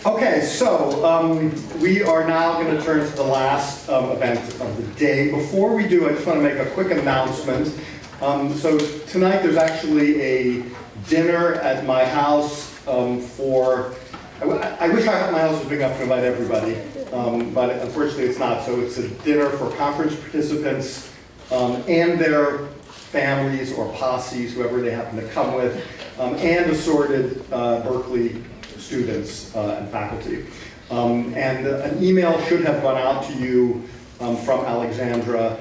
Okay, so we are now going to turn to the last event of the day. Before we do, I just want to make a quick announcement. So tonight there's actually a dinner at my house for, I wish my house was big enough to invite everybody, but unfortunately it's not. So it's a dinner for conference participants and their families or posses, whoever they happen to come with, and assorted Berkeley students and faculty. And an email should have gone out to you from Alexandra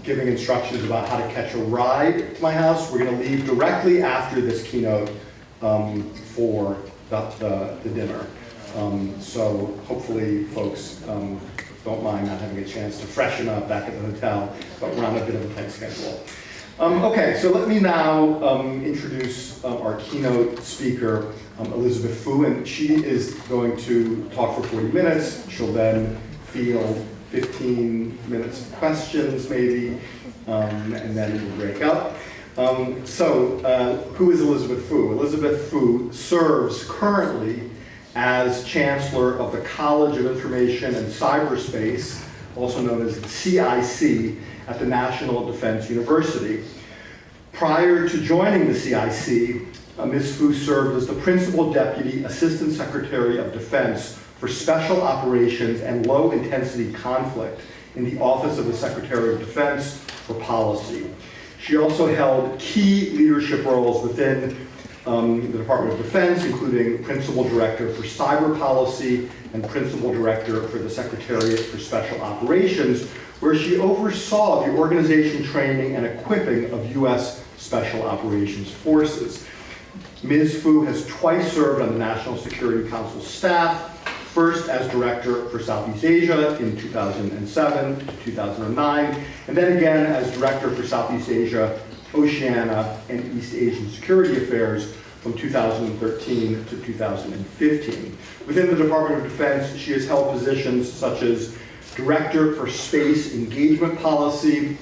giving instructions about how to catch a ride to my house. We're going to leave directly after this keynote for the dinner. So hopefully folks don't mind not having a chance to freshen up back at the hotel, but we're on a bit of a tight schedule. Okay, so let me now introduce our keynote speaker, Elizabeth Fu, and she is going to talk for 40 minutes. She'll then field 15 minutes of questions, maybe, and then we'll break up. Who is Elizabeth Fu? Elizabeth Fu serves currently as Chancellor of the College of Information and Cyberspace, also known as the CIC, at the National Defense University. Prior to joining the CIC, Ms. Fu served as the Principal Deputy Assistant Secretary of Defense for Special Operations and Low-Intensity Conflict in the Office of the Secretary of Defense for Policy. She also held key leadership roles within the Department of Defense, including Principal Director for Cyber Policy and Principal Director for the Secretariat for Special Operations, where she oversaw the organization, training, and equipping of U.S. Special Operations Forces. Ms. Fu has twice served on the National Security Council staff, first as Director for Southeast Asia in 2007 to 2009, and then again as Director for Southeast Asia, Oceania, and East Asian Security Affairs from 2013 to 2015. Within the Department of Defense, she has held positions such as Director for Space Engagement Policy,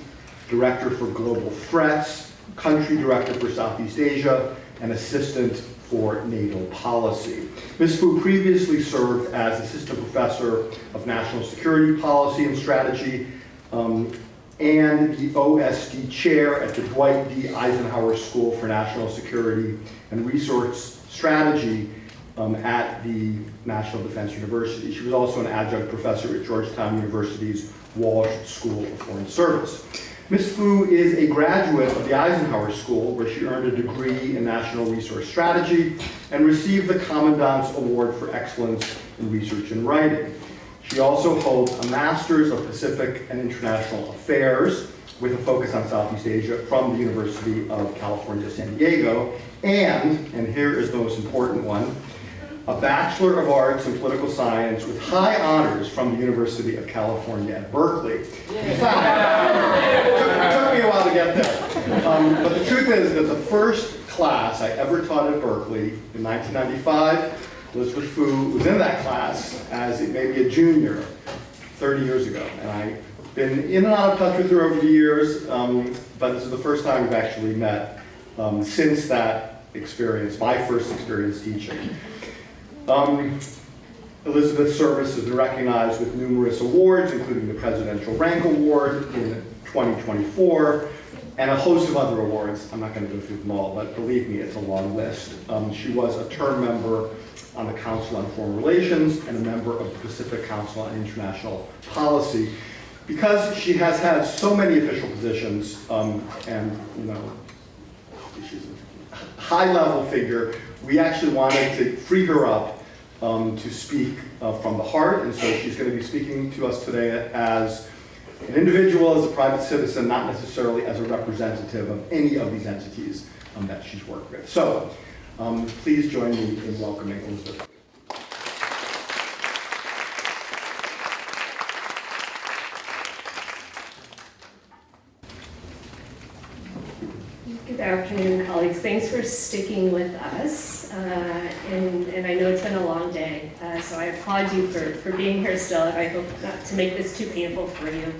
Director for Global Threats, Country Director for Southeast Asia, and Assistant for NATO Policy. Ms. Fu previously served as Assistant Professor of National Security Policy and Strategy and the OSD Chair at the Dwight D. Eisenhower School for National Security and Resource Strategy at the National Defense University. She was also an adjunct professor at Georgetown University's Walsh School of Foreign Service. Ms. Fu is a graduate of the Eisenhower School, where she earned a degree in National Resource Strategy and received the Commandant's Award for Excellence in Research and Writing. She also holds a Master's of Pacific and International Affairs with a focus on Southeast Asia from the University of California, San Diego, and here is the most important one, a Bachelor of Arts in Political Science with high honors from the University of California at Berkeley. It took me a while to get there. But the truth is that the first class I ever taught at Berkeley in 1995, Elizabeth Fu was in that class as maybe a junior 30 years ago. And I've been in and out of touch with her over the years, but this is the first time we've actually met since that experience, my first experience teaching. Elizabeth's service has been recognized with numerous awards, including the Presidential Rank Award in 2024, and a host of other awards. I'm not going to go through them all, but believe me, it's a long list. She was a term member on the Council on Foreign Relations and a member of the Pacific Council on International Policy. Because she has had so many official positions, and she's a high-level figure, we actually wanted to free her up to speak from the heart, and so she's going to be speaking to us today as an individual, as a private citizen, not necessarily as a representative of any of these entities that she's worked with. So please join me in welcoming Elizabeth. Good afternoon, colleagues. Thanks for sticking with us. And I know it's been a long day, so I applaud you for being here still, and I hope not to make this too painful for you.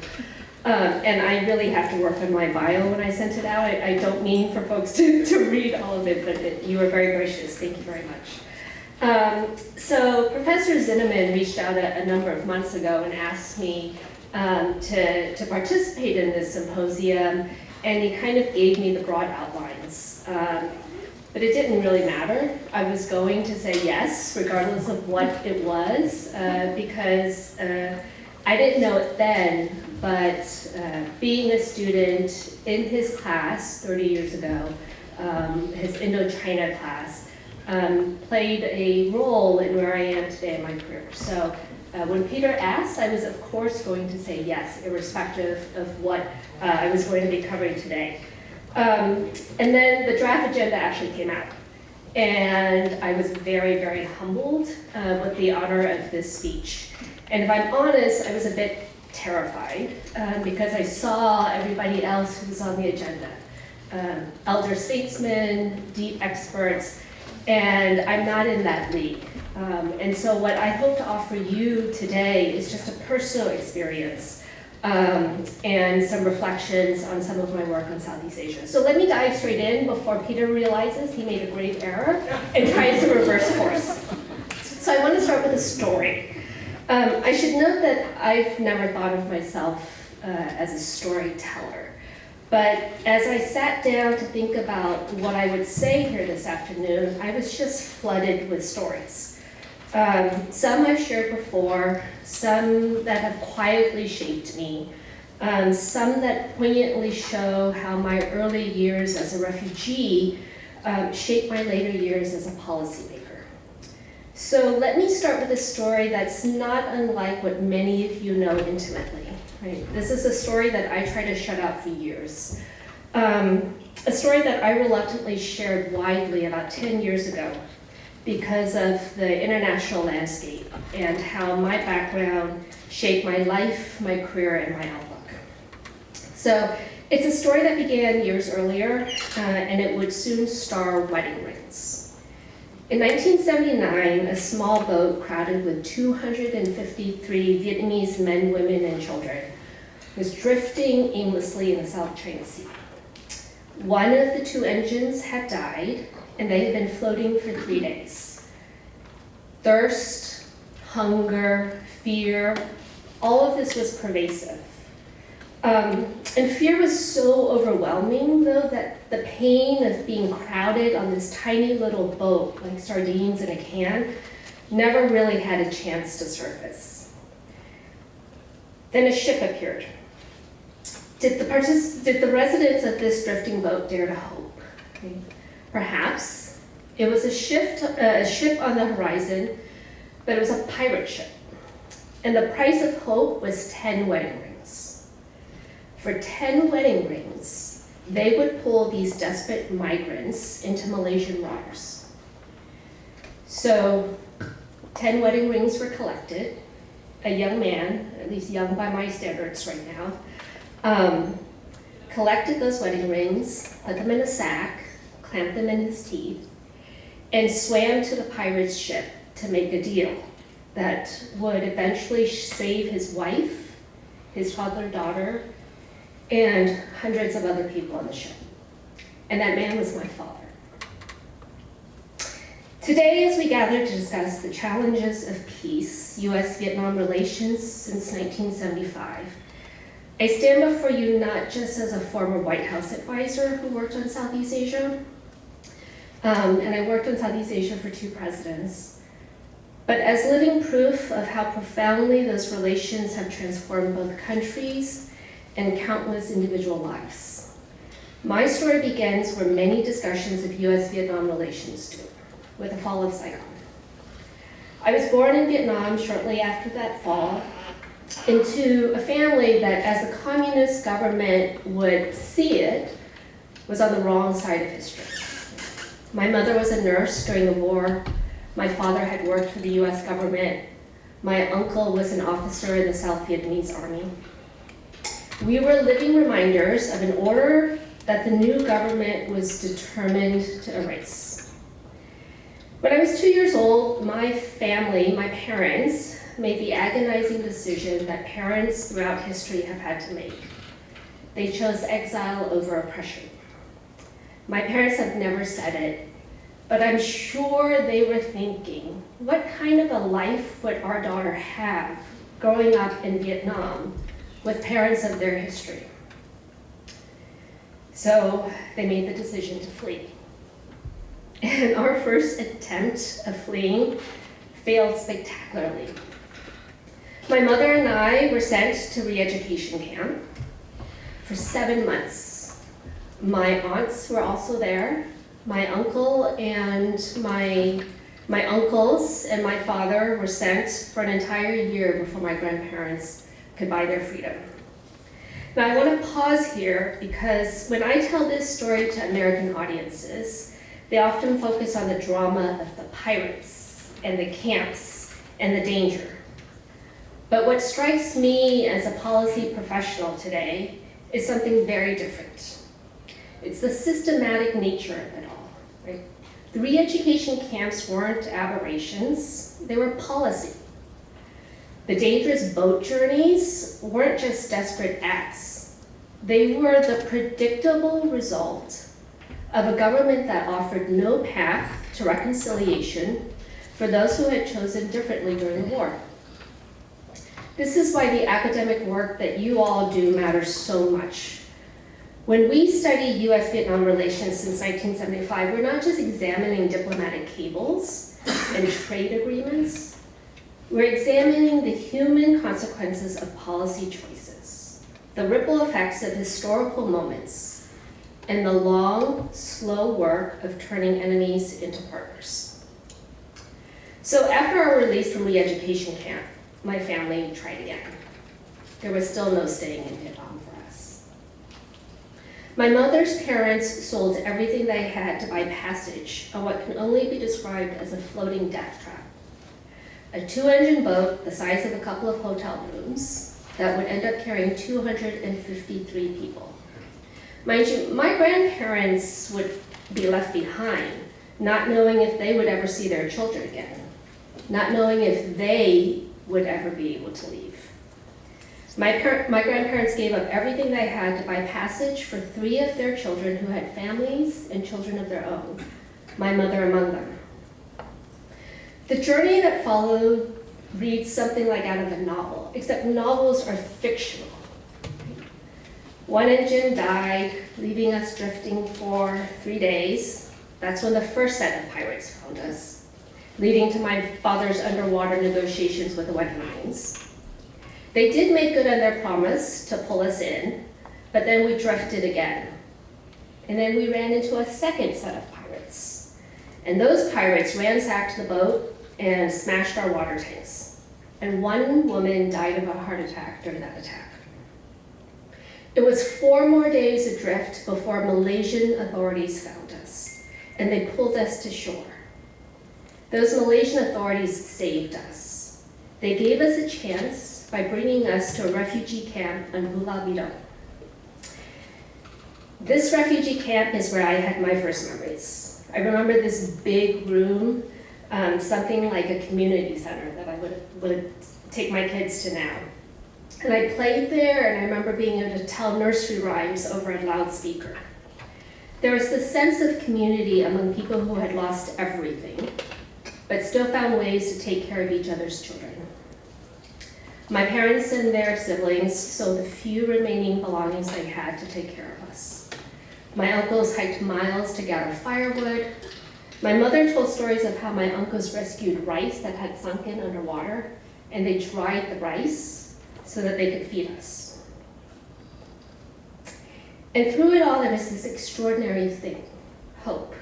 And I really have to work on my bio when I sent it out. I don't mean for folks to read all of it, but you were very gracious. Thank you very much. So Professor Zinoman reached out a number of months ago and asked me to participate in this symposium, and he kind of gave me the broad outlines. But it didn't really matter. I was going to say yes, regardless of what it was, because I didn't know it then, but being a student in his class 30 years ago, his Indochina class, played a role in where I am today in my career. So when Peter asked, I was of course going to say yes, irrespective of what I was going to be covering today. And then the draft agenda actually came out. And I was very, very humbled with the honor of this speech. And if I'm honest, I was a bit terrified because I saw everybody else who was on the agenda. Elder statesmen, deep experts, and I'm not in that league. And so what I hope to offer you today is just a personal experience and some reflections on some of my work on Southeast Asia. So let me dive straight in before Peter realizes he made a grave error and tries to reverse course. So I want to start with a story. I should note that I've never thought of myself as a storyteller. But as I sat down to think about what I would say here this afternoon, I was just flooded with stories. Some I've shared before, some that have quietly shaped me, some that poignantly show how my early years as a refugee shaped my later years as a policymaker. So let me start with a story that's not unlike what many of you know intimately. Right? This is a story that I tried to shut out for years. A story that I reluctantly shared widely about 10 years ago because of the international landscape and how my background shaped my life, my career, and my outlook. So it's a story that began years earlier, and it would soon star wedding rings. In 1979, a small boat crowded with 253 Vietnamese men, women, and children was drifting aimlessly in the South China Sea. One of the two engines had died, and they had been floating for 3 days. Thirst, hunger, fear, all of this was pervasive. And fear was so overwhelming, though, that the pain of being crowded on this tiny little boat, like sardines in a can, never really had a chance to surface. Then a ship appeared. Did the residents of this drifting boat dare to hope? Okay. Perhaps. It was a ship on the horizon, but it was a pirate ship. And the price of hope was 10 wedding rings. For 10 wedding rings, they would pull these desperate migrants into Malaysian waters. So 10 wedding rings were collected. A young man, at least young by my standards right now, collected those wedding rings, put them in a sack, clamped them in his teeth, and swam to the pirate's ship to make a deal that would eventually save his wife, his toddler daughter, and hundreds of other people on the ship. And that man was my father. Today, as we gather to discuss the challenges of peace, U.S.-Vietnam relations since 1975, I stand before you not just as a former White House advisor who worked on Southeast Asia, and I worked on Southeast Asia for 2 presidents, but as living proof of how profoundly those relations have transformed both countries and countless individual lives. My story begins where many discussions of U.S.-Vietnam relations do, with the fall of Saigon. I was born in Vietnam shortly after that fall into a family that, as the communist government would see it, was on the wrong side of history. My mother was a nurse during the war. My father had worked for the US government. My uncle was an officer in the South Vietnamese Army. We were living reminders of an order that the new government was determined to erase. When I was 2 years old, my family, my parents, made the agonizing decision that parents throughout history have had to make. They chose exile over oppression. My parents have never said it, But I'm sure they were thinking, what kind of a life would our daughter have growing up in Vietnam with parents of their history? So they made the decision to flee. And our first attempt of fleeing failed spectacularly. My mother and I were sent to re-education camp for 7 months. My aunts were also there. My uncle and my uncles and my father were sent for an entire year before my grandparents could buy their freedom. Now I want to pause here because when I tell this story to American audiences, they often focus on the drama of the pirates and the camps and the danger. But what strikes me as a policy professional today is something very different. It's the systematic nature of it all, right? The re-education camps weren't aberrations, they were policy. The dangerous boat journeys weren't just desperate acts. They were the predictable result of a government that offered no path to reconciliation for those who had chosen differently during the war. This is why the academic work that you all do matters so much. When we study US-Vietnam relations since 1975, we're not just examining diplomatic cables and trade agreements. We're examining the human consequences of policy choices, the ripple effects of historical moments, and the long, slow work of turning enemies into partners. So after our release from re-education camp, my family tried again. There was still no staying in Vietnam for us. My mother's parents sold everything they had to buy passage on what can only be described as a floating death trap. A 2-engine boat the size of a couple of hotel rooms that would end up carrying 253 people. Mind you, my grandparents would be left behind, not knowing if they would ever see their children again, not knowing if they would ever be able to leave. My grandparents gave up everything they had to buy passage for 3 of their children who had families and children of their own, my mother among them. The journey that followed reads something like out of a novel, except novels are fictional. 1 engine died, leaving us drifting for 3 days. That's when the first set of pirates found us, leading to my father's underwater negotiations with the Wet Marines. They did make good on their promise to pull us in, but then we drifted again. And then we ran into a second set of pirates. And those pirates ransacked the boat and smashed our water tanks. And 1 woman died of a heart attack during that attack. It was 4 more days adrift before Malaysian authorities found us, and they pulled us to shore. Those Malaysian authorities saved us. They gave us a chance by bringing us to a refugee camp on Pulau Bidong. This refugee camp is where I had my first memories. I remember this big room, something like a community center that I would take my kids to now. And I played there, and I remember being able to tell nursery rhymes over a loudspeaker. There was this sense of community among people who had lost everything, but still found ways to take care of each other's children. My parents and their siblings sold the few remaining belongings they had to take care of us. My uncles hiked miles to gather firewood. My mother told stories of how my uncles rescued rice that had sunken underwater, and they dried the rice so that they could feed us. And through it all, there was this extraordinary thing, hope.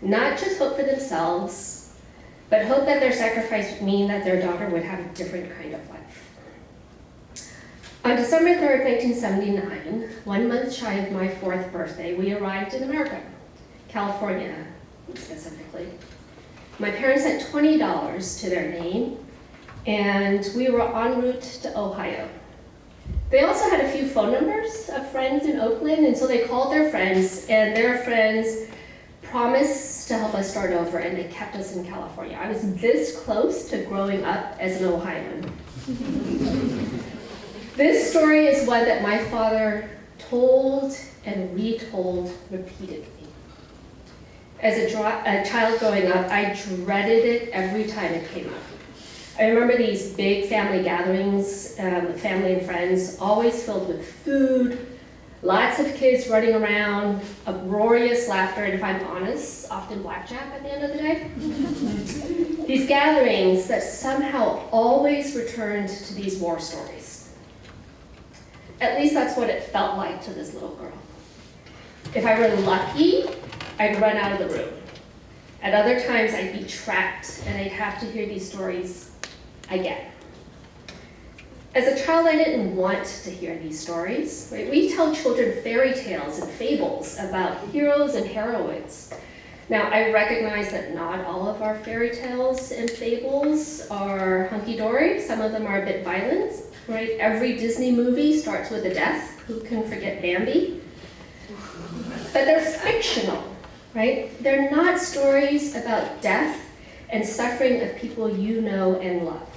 Not just hope for themselves, but hope that their sacrifice would mean that their daughter would have a different kind of life. On December 3rd, 1979, 1 month shy of my 4th birthday, we arrived in America, California specifically. My parents had $20 to their name, and we were en route to Ohio. They also had a few phone numbers of friends in Oakland, and so they called their friends, and their friends promised to help us start over, and they kept us in California. I was this close to growing up as an Ohioan. This story is one that my father told and retold repeatedly. As a child growing up, I dreaded it every time it came up. I remember these big family gatherings with family and friends, always filled with food, lots of kids running around, uproarious laughter, and if I'm honest, often blackjack at the end of the day. These gatherings that somehow always returned to these war stories. At least that's what it felt like to this little girl. If I were lucky, I'd run out of the room. At other times, I'd be trapped, and I'd have to hear these stories again. As a child, I didn't want to hear these stories. Right? We tell children fairy tales and fables about heroes and heroines. Now, I recognize that not all of our fairy tales and fables are hunky-dory. Some of them are a bit violent. Right? Every Disney movie starts with a death. Who can forget Bambi? But they're fictional, right? They're not stories about death and suffering of people you know and love.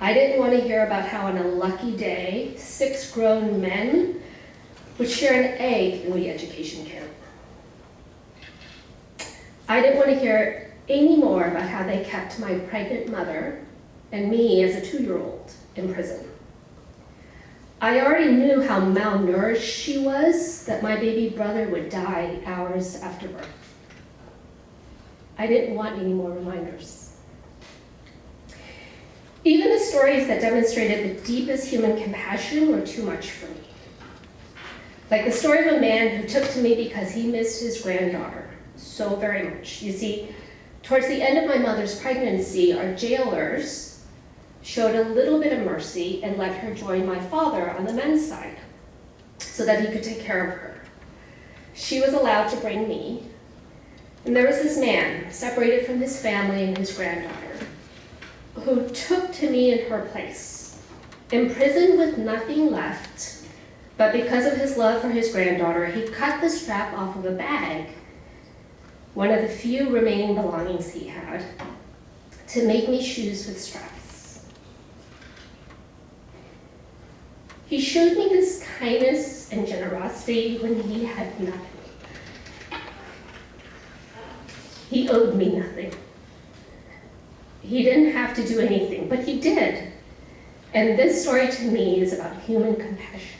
I didn't want to hear about how on a lucky day, 6 grown men would share an egg in the education camp. I didn't want to hear any more about how they kept my pregnant mother and me as a 2-year-old in prison. I already knew how malnourished she was, that my baby brother would die hours after birth. I didn't want any more reminders. Even the stories that demonstrated the deepest human compassion were too much for me. Like the story of a man who took to me because he missed his granddaughter so very much. You see, towards the end of my mother's pregnancy, our jailers showed a little bit of mercy and let her join my father on the men's side so that he could take care of her. She was allowed to bring me, and there was this man separated from his family and his granddaughter who took to me in her place, imprisoned with nothing left, but because of his love for his granddaughter, he cut the strap off of a bag, one of the few remaining belongings he had, to make me shoes with straps. He showed me this kindness and generosity when he had nothing. He owed me nothing. He didn't have to do anything, but he did. And this story to me is about human compassion.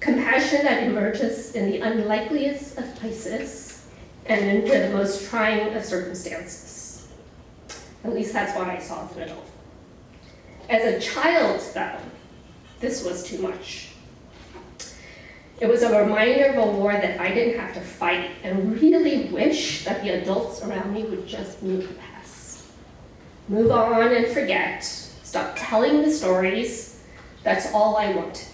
Compassion that emerges in the unlikeliest of places and into the most trying of circumstances. At least that's what I saw through it all. As a child, though, this was too much. It was a reminder of a war that I didn't have to fight, and really wish that the adults around me would just move past. Move on and forget. Stop telling the stories. That's all I wanted.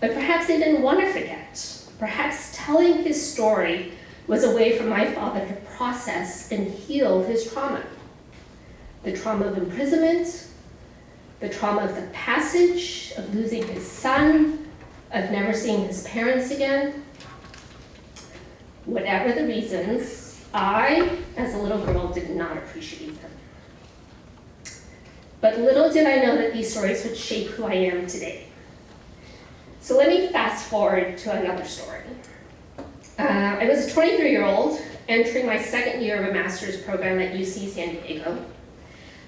But perhaps they didn't want to forget. Perhaps telling his story was a way for my father to process and heal his trauma. The trauma of imprisonment, the trauma of the passage, of losing his son, of never seeing his parents again. Whatever the reasons, I, as a little girl, did not appreciate them. But little did I know that these stories would shape who I am today. So let me fast forward to another story. I was a 23-year-old entering my 2nd year of a master's program at UC San Diego.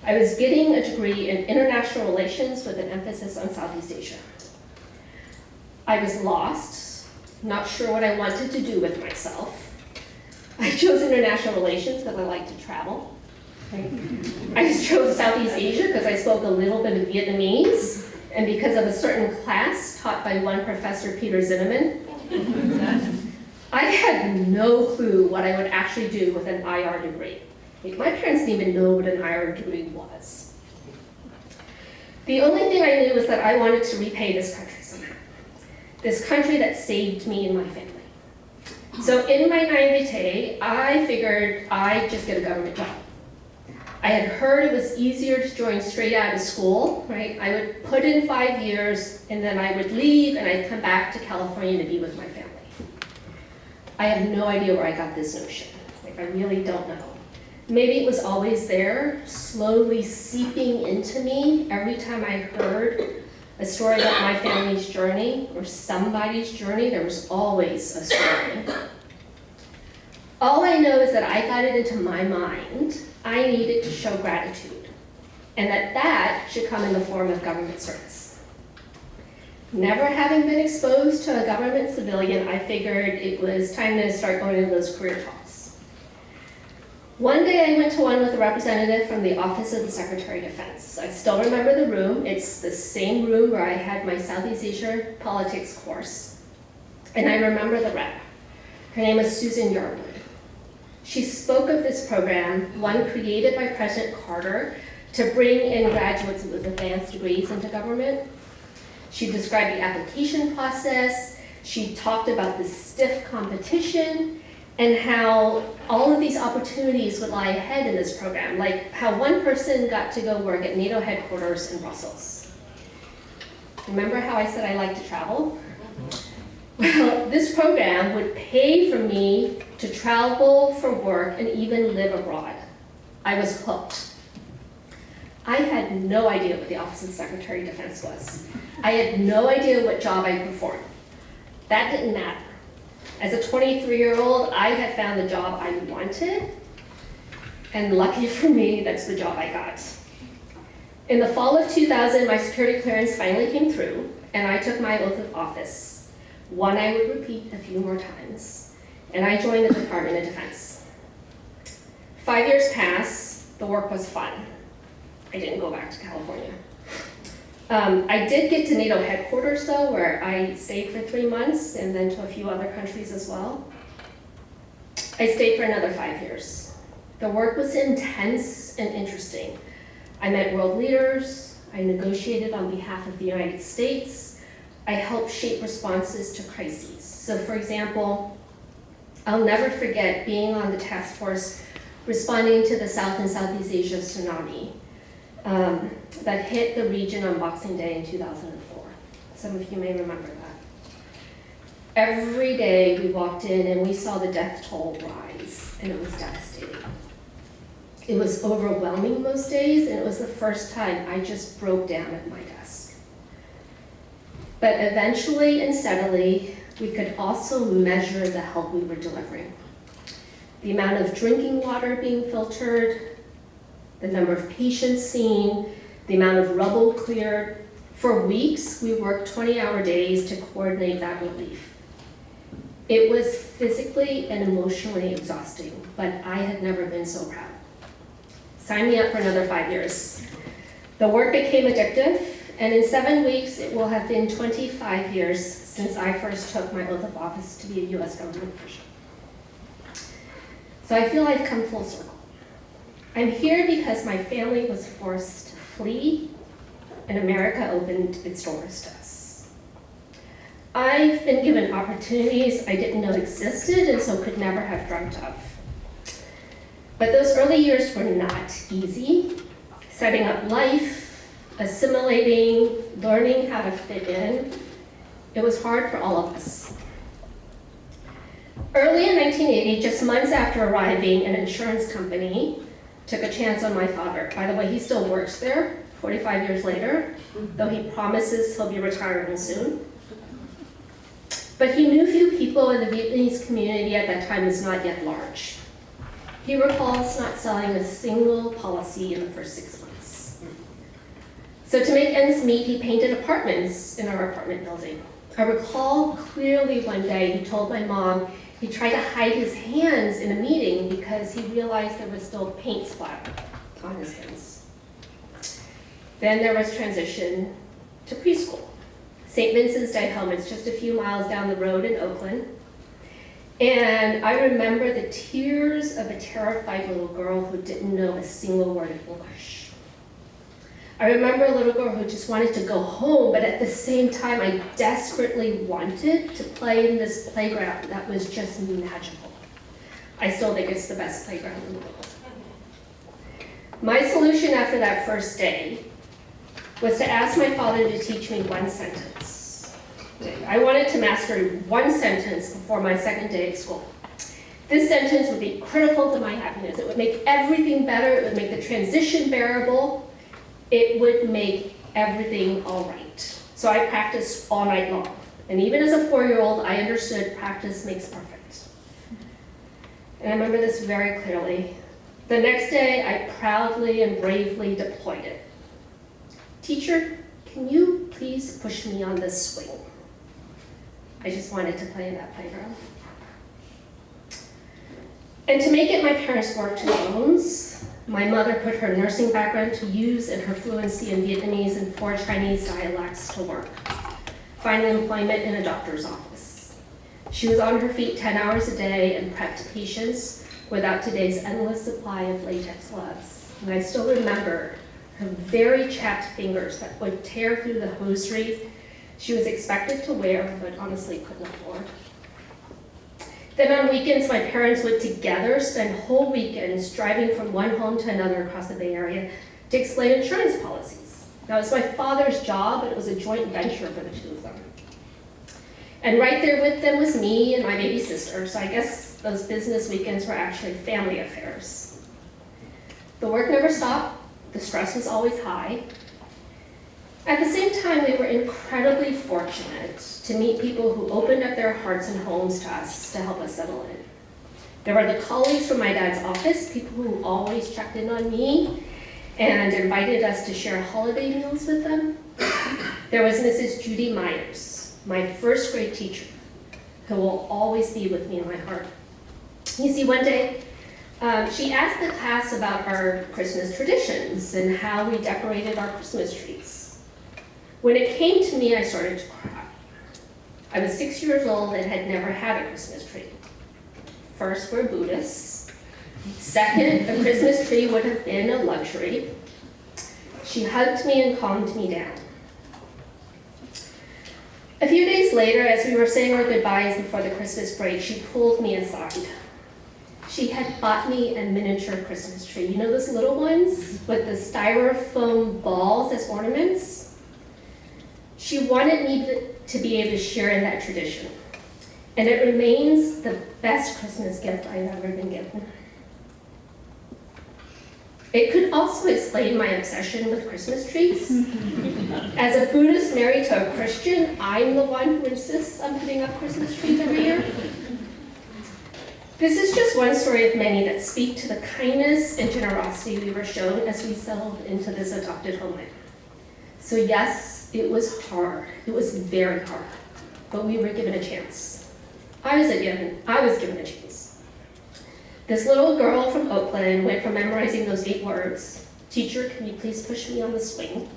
I was getting a degree in international relations with an emphasis on Southeast Asia. I was lost, not sure what I wanted to do with myself. I chose international relations because I like to travel. Right? I chose Southeast Asia because I spoke a little bit of Vietnamese, and because of a certain class taught by one professor, Peter Zinoman. I had no clue what I would actually do with an IR degree. My parents didn't even know what an IR degree was. The only thing I knew was that I wanted to repay this country somehow. This country that saved me and my family. So in my naivete, I figured I'd just get a government job. I had heard it was easier to join straight out of school, right? I would put in 5 years, and then I would leave, and I'd come back to California to be with my family. I have no idea where I got this notion. I really don't know. Maybe it was always there, slowly seeping into me every time I heard a story about my family's journey or somebody's journey. There was always a story. All I know is that I got it into my mind I needed to show gratitude, and that should come in the form of government service. Never having been exposed to a government civilian, I figured it was time to start going to those career talks. One day I went to one with a representative from the Office of the Secretary of Defense. I still remember the room. It's the same room where I had my Southeast Asia politics course. And I remember the rep. Her name was Susan Yarwood. She spoke of this program, one created by President Carter to bring in graduates with advanced degrees into government. She described the application process. She talked about the stiff competition and how all of these opportunities would lie ahead in this program, like how one person got to go work at NATO headquarters in Brussels. Remember how I said I like to travel? Well, this program would pay for me to travel for work and even live abroad. I was hooked. I had no idea what the Office of the Secretary of Defense was. I had no idea what job I performed. That didn't matter. As a 23-year-old, I had found the job I wanted, and lucky for me, that's the job I got. In the fall of 2000, my security clearance finally came through, and I took my oath of office, one I would repeat a few more times, and I joined the Department of Defense. 5 years passed, the work was fun. I didn't go back to California. I did get to NATO headquarters though, where I stayed for 3 months, and then to a few other countries as well. I stayed for another 5 years. The work was intense and interesting. I met world leaders, I negotiated on behalf of the United States, I helped shape responses to crises. So for example, I'll never forget being on the task force responding to the South and Southeast Asia tsunami that hit the region on Boxing Day in 2004. Some of you may remember that. Every day we walked in and we saw the death toll rise, and it was devastating. It was overwhelming most days, and it was the first time I just broke down at my desk. But eventually and steadily, we could also measure the help we were delivering. The amount of drinking water being filtered, the number of patients seen, the amount of rubble cleared. For weeks, we worked 20-hour days to coordinate that relief. It was physically and emotionally exhausting, but I had never been so proud. Sign me up for another 5 years. The work became addictive, and in 7 weeks, it will have been 25 years since I first took my oath of office to be a US government official. So I feel I've come full circle. I'm here because my family was forced to flee, and America opened its doors to us. I've been given opportunities I didn't know existed and so could never have dreamt of. But those early years were not easy. Setting up life, assimilating, learning how to fit in, it was hard for all of us. Early in 1980, just months after arriving, an insurance company took a chance on my father. By the way, he still works there 45 years later, though he promises he'll be retiring soon. But he knew few people, and the Vietnamese community at that time was not yet large. He recalls not selling a single policy in the first 6 months. So to make ends meet, he painted apartments in our apartment building. I recall clearly one day he told my mom he tried to hide his hands in a meeting because he realized there was still paint splatter on his hands. Then there was transition to preschool. St. Vincent's de Home, it's just a few miles down the road in Oakland. And I remember the tears of a terrified little girl who didn't know a single word of English. I remember a little girl who just wanted to go home, but at the same time, I desperately wanted to play in this playground that was just magical. I still think it's the best playground in the world. My solution after that first day was to ask my father to teach me one sentence. I wanted to master one sentence before my second day of school. This sentence would be critical to my happiness. It would make everything better. It would make the transition bearable. It would make everything all right. So I practiced all night long. And even as a 4-year-old, I understood practice makes perfect. And I remember this very clearly. The next day, I proudly and bravely deployed it. Teacher, can you please push me on this swing? I just wanted to play in that playground. And to make it my parents' work to bones, my mother put her nursing background to use and her fluency in Vietnamese and 4 Chinese dialects to work, finding employment in a doctor's office. She was on her feet 10 hours a day and prepped patients without today's endless supply of latex gloves. And I still remember her very chapped fingers that would tear through the hosiery she was expected to wear, but honestly couldn't afford. Then on weekends, my parents would together spend whole weekends driving from one home to another across the Bay Area to explain insurance policies. Now, it was my father's job, but it was a joint venture for the two of them. And right there with them was me and my baby sister, so I guess those business weekends were actually family affairs. The work never stopped, the stress was always high. At the same time, we were incredibly fortunate to meet people who opened up their hearts and homes to us to help us settle in. There were the colleagues from my dad's office, people who always checked in on me and invited us to share holiday meals with them. There was Mrs. Judy Myers, my first grade teacher, who will always be with me in my heart. You see, one day, she asked the class about our Christmas traditions and how we decorated our Christmas trees. When it came to me, I started to cry. I was 6 years old and had never had a Christmas tree. First, we're Buddhists. Second, a Christmas tree would have been a luxury. She hugged me and calmed me down. A few days later, as we were saying our goodbyes before the Christmas break, she pulled me aside. She had bought me a miniature Christmas tree. You know those little ones with the styrofoam balls as ornaments? She wanted me to be able to share in that tradition. And it remains the best Christmas gift I've ever been given. It could also explain my obsession with Christmas trees. As a Buddhist married to a Christian, I'm the one who insists on putting up Christmas trees every year. This is just one story of many that speak to the kindness and generosity we were shown as we settled into this adopted homeland. So yes, it was hard. It was very hard, but we were given a chance. I was given a chance. This little girl from Oakland went from memorizing those 8 words, "Teacher, can you please push me on the swing,"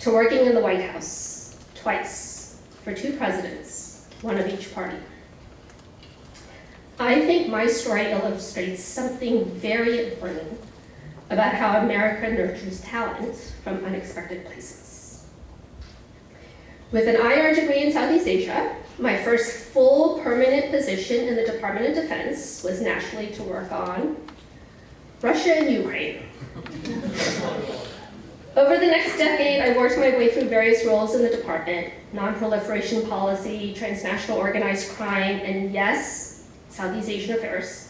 to working in the White House twice for 2 presidents, one of each party. I think my story illustrates something very important about how America nurtures talent from unexpected places. With an IR degree in Southeast Asia, my first full permanent position in the Department of Defense was nationally to work on Russia and Ukraine. Over the next decade, I worked my way through various roles in the department: non-proliferation policy, transnational organized crime, and yes, Southeast Asian affairs.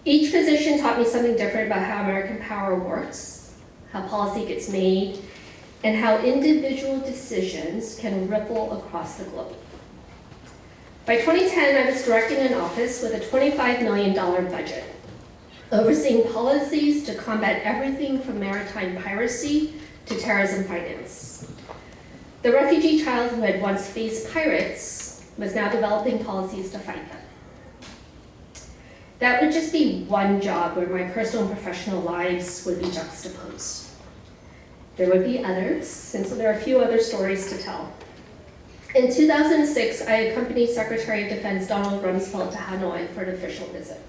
Each position taught me something different about how American power works, how policy gets made, and how individual decisions can ripple across the globe. By 2010, I was directing an office with a $25 million budget, overseeing policies to combat everything from maritime piracy to terrorism finance. The refugee child who had once faced pirates was now developing policies to fight them. That would just be one job where my personal and professional lives would be juxtaposed. There would be others, and so there are a few other stories to tell. In 2006, I accompanied Secretary of Defense Donald Rumsfeld to Hanoi for an official visit.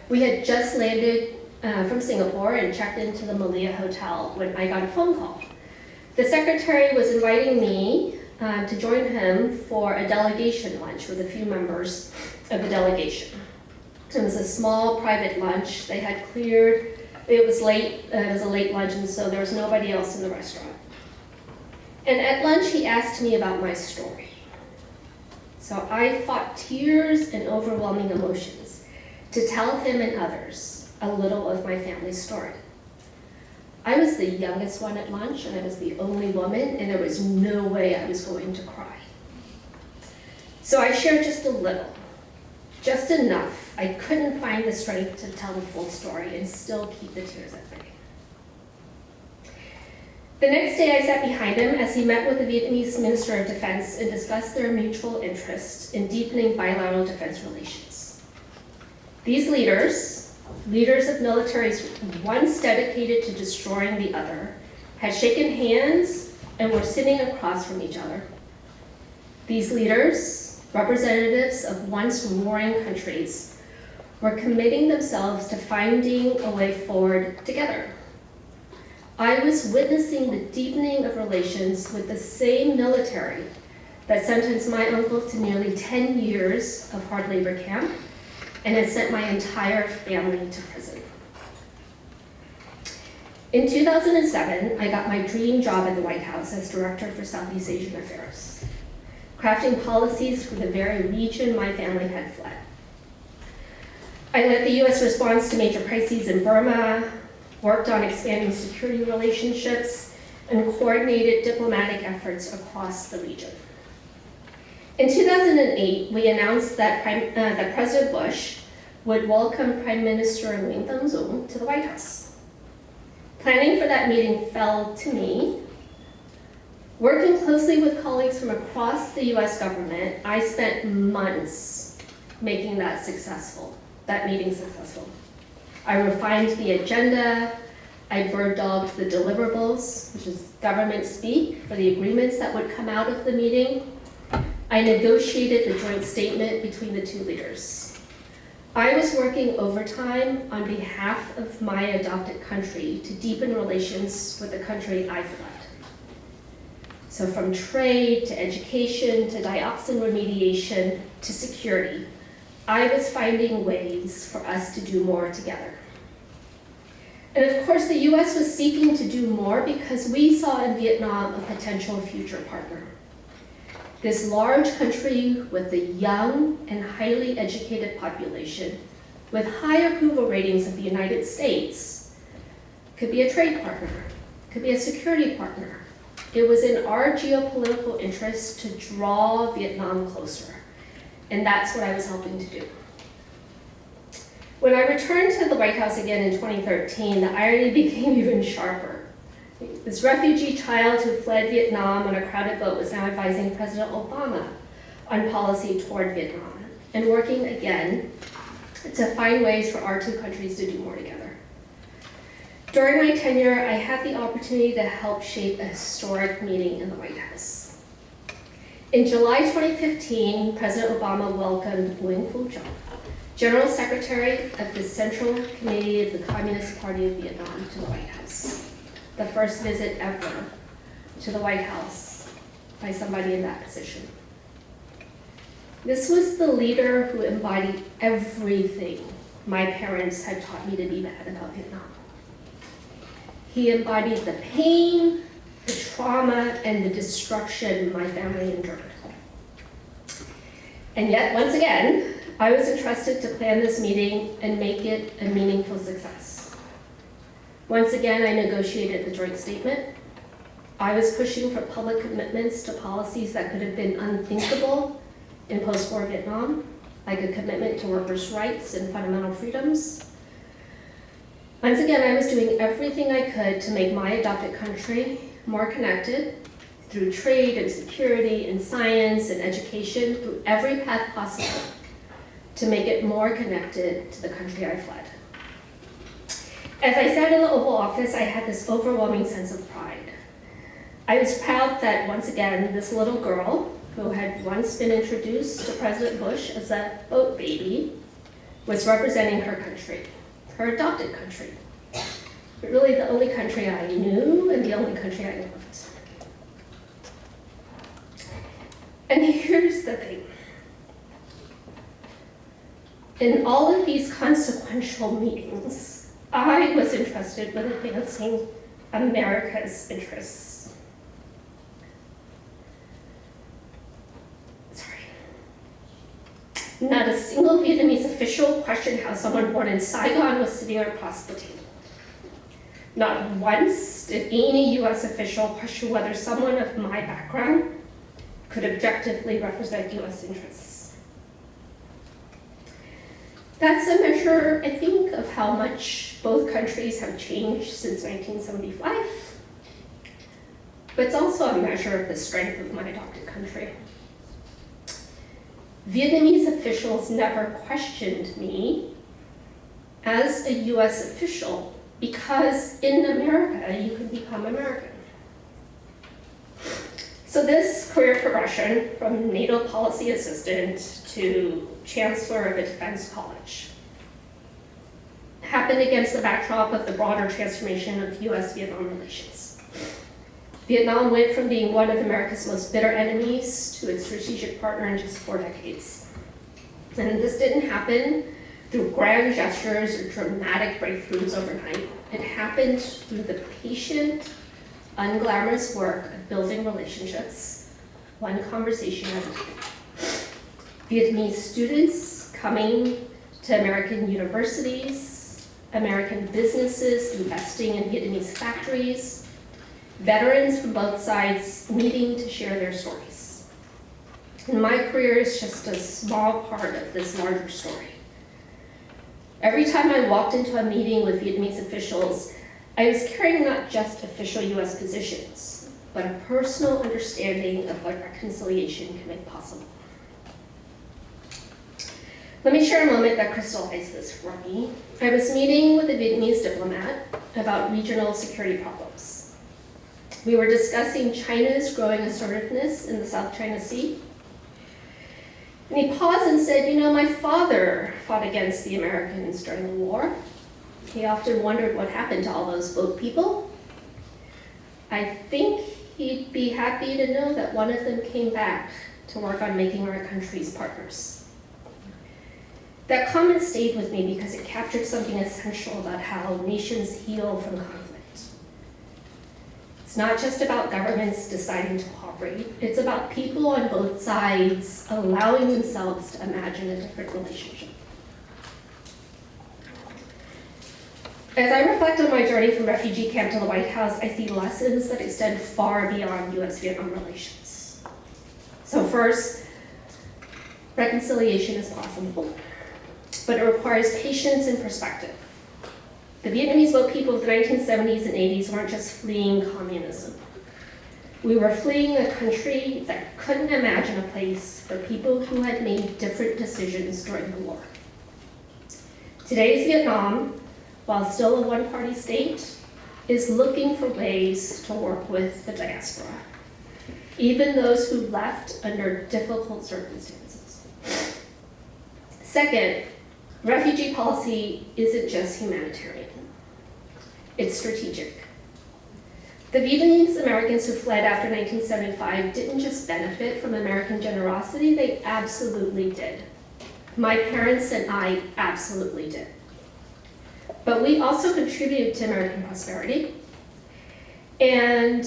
We had just landed from Singapore and checked into the Malia Hotel when I got a phone call. The Secretary was inviting me to join him for a delegation lunch with a few members of the delegation. It was a small private lunch. They had cleared. It was late, it was a late lunch, and so there was nobody else in the restaurant. And at lunch, he asked me about my story. So I fought tears and overwhelming emotions to tell him and others a little of my family's story. I was the youngest one at lunch, and I was the only woman, and there was no way I was going to cry. So I shared just a little, just enough. I couldn't find the strength to tell the full story and still keep the tears at bay. The next day, I sat behind him as he met with the Vietnamese Minister of Defense and discussed their mutual interest in deepening bilateral defense relations. These leaders of militaries once dedicated to destroying the other, had shaken hands and were sitting across from each other. These leaders, representatives of once warring countries, were committing themselves to finding a way forward together. I was witnessing the deepening of relations with the same military that sentenced my uncle to nearly 10 years of hard labor camp and had sent my entire family to prison. In 2007, I got my dream job at the White House as Director for Southeast Asian Affairs, crafting policies for the very region my family had fled. I led the US response to major crises in Burma, worked on expanding security relationships, and coordinated diplomatic efforts across the region. In 2008, we announced that President Bush would welcome Prime Minister Nguyen Thanh Dung to the White House. Planning for that meeting fell to me. Working closely with colleagues from across the US government, I spent months making that meeting successful. I refined the agenda, I bird-dogged the deliverables, which is government speak for the agreements that would come out of the meeting. I negotiated the joint statement between the two leaders. I was working overtime on behalf of my adopted country to deepen relations with the country I fled. So from trade to education to dioxin remediation to security, I was finding ways for us to do more together. And of course, the US was seeking to do more because we saw in Vietnam a potential future partner. This large country with a young and highly educated population with high approval ratings of the United States could be a trade partner, could be a security partner. It was in our geopolitical interest to draw Vietnam closer, and that's what I was hoping to do. When I returned to the White House again in 2013, the irony became even sharper. This refugee child who fled Vietnam on a crowded boat was now advising President Obama on policy toward Vietnam and working again to find ways for our two countries to do more together. During my tenure, I had the opportunity to help shape a historic meeting in the White House. In July 2015, President Obama welcomed Nguyen Phu Trong, General Secretary of the Central Committee of the Communist Party of Vietnam, to the White House. The first visit ever to the White House by somebody in that position. This was the leader who embodied everything my parents had taught me to be mad about Vietnam. He embodied the pain, the trauma, and the destruction my family endured. And yet, once again, I was entrusted to plan this meeting and make it a meaningful success. Once again, I negotiated the joint statement. I was pushing for public commitments to policies that could have been unthinkable in post-war Vietnam, like a commitment to workers' rights and fundamental freedoms. Once again, I was doing everything I could to make my adopted country more connected through trade and security and science and education, through every path possible, to make it more connected to the country I fled. As I sat in the Oval Office, I had this overwhelming sense of pride. I was proud that, once again, this little girl, who had once been introduced to President Bush as a boat baby, was representing her country, her adopted country, but really the only country I knew and the only country I loved. And here's the thing. In all of these consequential meetings, I was entrusted with advancing America's interests. Not a single Vietnamese official questioned how someone born in Saigon was sitting across the table. Not once did any US official question whether someone of my background could objectively represent US interests. That's a measure, I think, of how much both countries have changed since 1975, but it's also a measure of the strength of my adopted country. Vietnamese officials never questioned me as a US official because in America, you can become American. So this career progression from NATO policy assistant to Chancellor of a defense college happened against the backdrop of the broader transformation of US-Vietnam relations. Vietnam went from being one of America's most bitter enemies to its strategic partner in just 4 decades. And this didn't happen through grand gestures or dramatic breakthroughs overnight. It happened through the patient, unglamorous work of building relationships, one conversation at a time. Vietnamese students coming to American universities, American businesses investing in Vietnamese factories, veterans from both sides meeting to share their stories. And my career is just a small part of this larger story. Every time I walked into a meeting with Vietnamese officials, I was carrying not just official US positions, but a personal understanding of what reconciliation can make possible. Let me share a moment that crystallized this for me. I was meeting with a Vietnamese diplomat about regional security problems. We were discussing China's growing assertiveness in the South China Sea. And he paused and said, you know, my father fought against the Americans during the war. He often wondered what happened to all those boat people. I think he'd be happy to know that one of them came back to work on making our countries partners. That comment stayed with me because it captured something essential about how nations heal from conflict. It's not just about governments deciding to cooperate. It's about people on both sides allowing themselves to imagine a different relationship. As I reflect on my journey from refugee camp to the White House, I see lessons that extend far beyond US-Vietnam relations. So first, reconciliation is possible, but it requires patience and perspective. The Vietnamese boat people of the 1970s and 80s weren't just fleeing communism. We were fleeing a country that couldn't imagine a place for people who had made different decisions during the war. Today's Vietnam, while still a one-party state, is looking for ways to work with the diaspora, even those who left under difficult circumstances. Second, refugee policy isn't just humanitarian. It's strategic. The Vietnamese Americans who fled after 1975 didn't just benefit from American generosity, they absolutely did. My parents and I absolutely did. But we also contributed to American prosperity and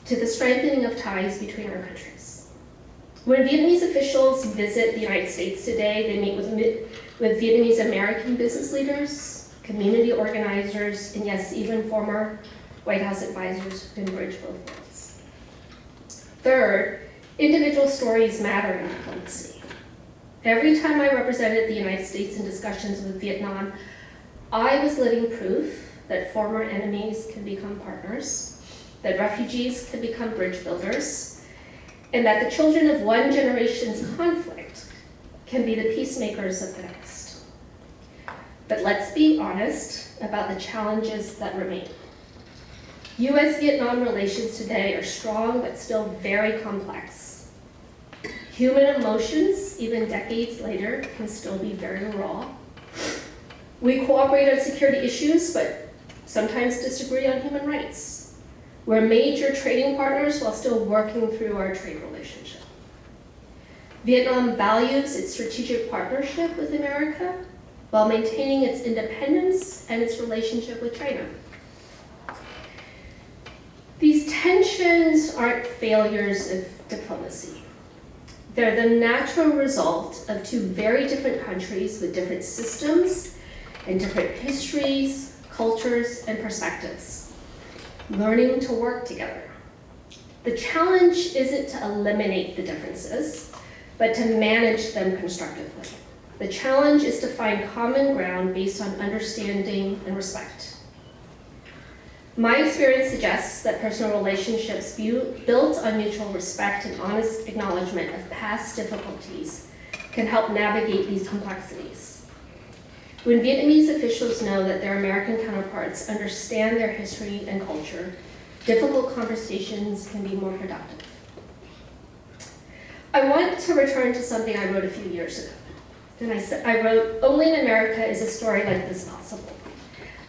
to the strengthening of ties between our countries. When Vietnamese officials visit the United States today, they meet with Vietnamese American business leaders, community organizers, and yes, even former White House advisors who can bridge both worlds. Third, individual stories matter in diplomacy. Every time I represented the United States in discussions with Vietnam, I was living proof that former enemies can become partners, that refugees can become bridge builders, and that the children of one generation's conflict can be the peacemakers of the next. But let's be honest about the challenges that remain. US-Vietnam relations today are strong but still very complex. Human emotions, even decades later, can still be very raw. We cooperate on security issues, but sometimes disagree on human rights. We're major trading partners while still working through our trade relationship. Vietnam values its strategic partnership with America while maintaining its independence and its relationship with China. These tensions aren't failures of diplomacy. They're the natural result of two very different countries with different systems and different histories, cultures, and perspectives, learning to work together. The challenge isn't to eliminate the differences, but to manage them constructively. The challenge is to find common ground based on understanding and respect. My experience suggests that personal relationships built on mutual respect and honest acknowledgement of past difficulties can help navigate these complexities. When Vietnamese officials know that their American counterparts understand their history and culture, difficult conversations can be more productive. I want to return to something I wrote a few years ago. And I wrote, "Only in America is a story like this possible."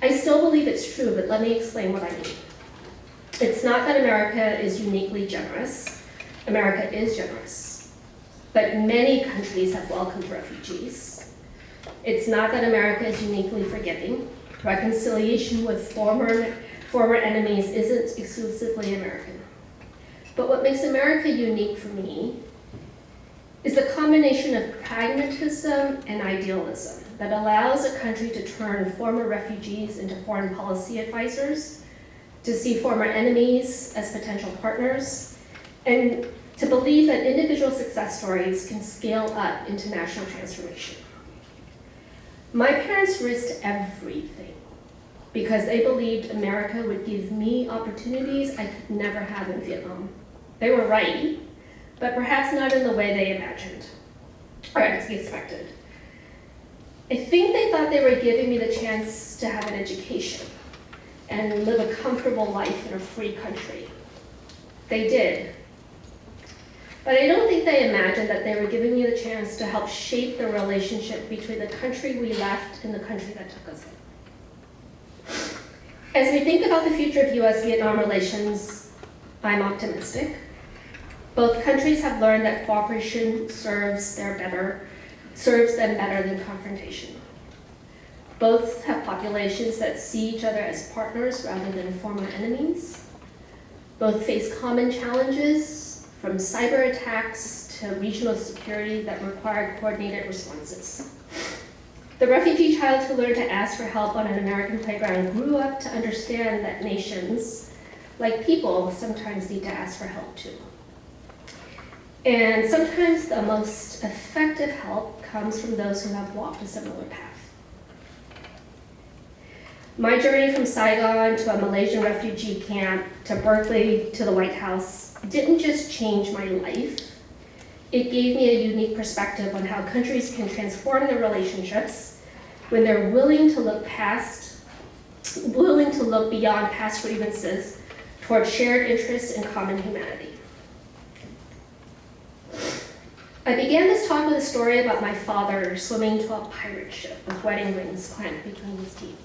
I still believe it's true, but let me explain what I mean. It's not that America is uniquely generous. America is generous. But many countries have welcomed refugees. It's not that America is uniquely forgiving. Reconciliation with former enemies isn't exclusively American. But what makes America unique for me is the combination of pragmatism and idealism that allows a country to turn former refugees into foreign policy advisors, to see former enemies as potential partners, and to believe that individual success stories can scale up into national transformation. My parents risked everything because they believed America would give me opportunities I could never have in Vietnam. They were right, but perhaps not in the way they imagined, or as expected. I think they thought they were giving me the chance to have an education and live a comfortable life in a free country. They did. But I don't think they imagined that they were giving me the chance to help shape the relationship between the country we left and the country that took us in. As we think about the future of US-Vietnam relations, I'm optimistic. Both countries have learned that cooperation serves them better than confrontation. Both have populations that see each other as partners rather than former enemies. Both face common challenges, from cyber attacks to regional security that require coordinated responses. The refugee child who learned to ask for help on an American playground grew up to understand that nations, like people, sometimes need to ask for help too. And sometimes the most effective help comes from those who have walked a similar path. My journey from Saigon to a Malaysian refugee camp to Berkeley to the White House didn't just change my life. It gave me a unique perspective on how countries can transform their relationships when they're willing to look beyond past grievances toward shared interests and common humanity. I began this talk with a story about my father swimming to a pirate ship with wedding rings clamped between his teeth.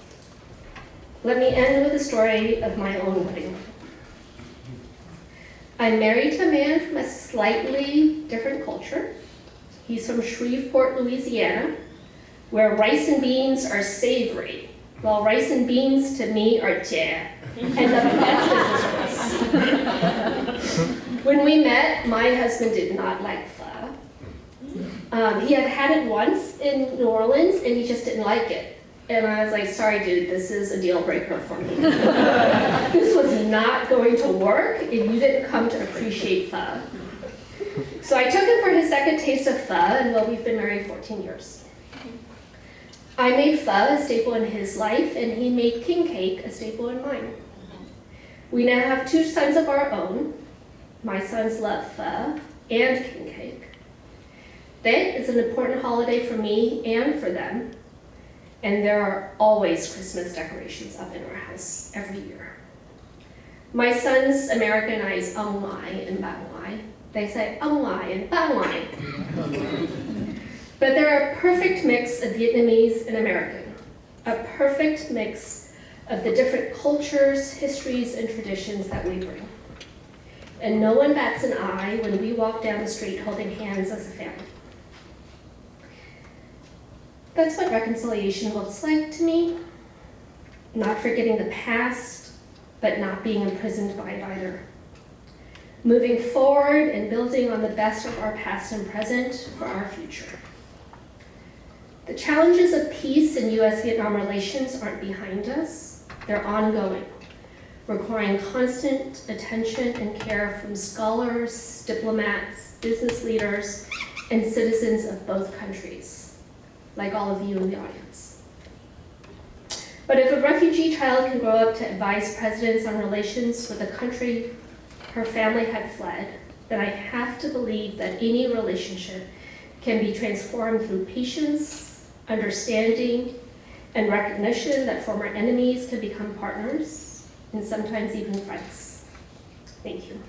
Let me end with a story of my own wedding. I'm married to a man from a slightly different culture. He's from Shreveport, Louisiana, where rice and beans are savory, while rice and beans to me are jia, and the best of desserts. When we met, my husband did not like pho. He had had it once in New Orleans, and he just didn't like it. And I was like, sorry, dude, this is a deal breaker for me. This was not going to work if you didn't come to appreciate pho. So I took him for his second taste of pho, and well, we've been married 14 years. I made pho a staple in his life, and he made king cake a staple in mine. We now have 2 sons of our own. My sons love pho and king cake. That is an important holiday for me and for them. And there are always Christmas decorations up in our house every year. My sons Americanize ông ngoại and bà ngoại. They say ông ngoại and bà ngoại. But they're a perfect mix of Vietnamese and American. A perfect mix of the different cultures, histories, and traditions that we bring. And no one bats an eye when we walk down the street holding hands as a family. That's what reconciliation looks like to me. Not forgetting the past, but not being imprisoned by it either. Moving forward and building on the best of our past and present for our future. The challenges of peace in US-Vietnam relations aren't behind us. They're ongoing, requiring constant attention and care from scholars, diplomats, business leaders, and citizens of both countries, like all of you in the audience. But if a refugee child can grow up to advise presidents on relations with a country her family had fled, then I have to believe that any relationship can be transformed through patience, understanding, and recognition that former enemies can become partners, and sometimes even friends. Thank you.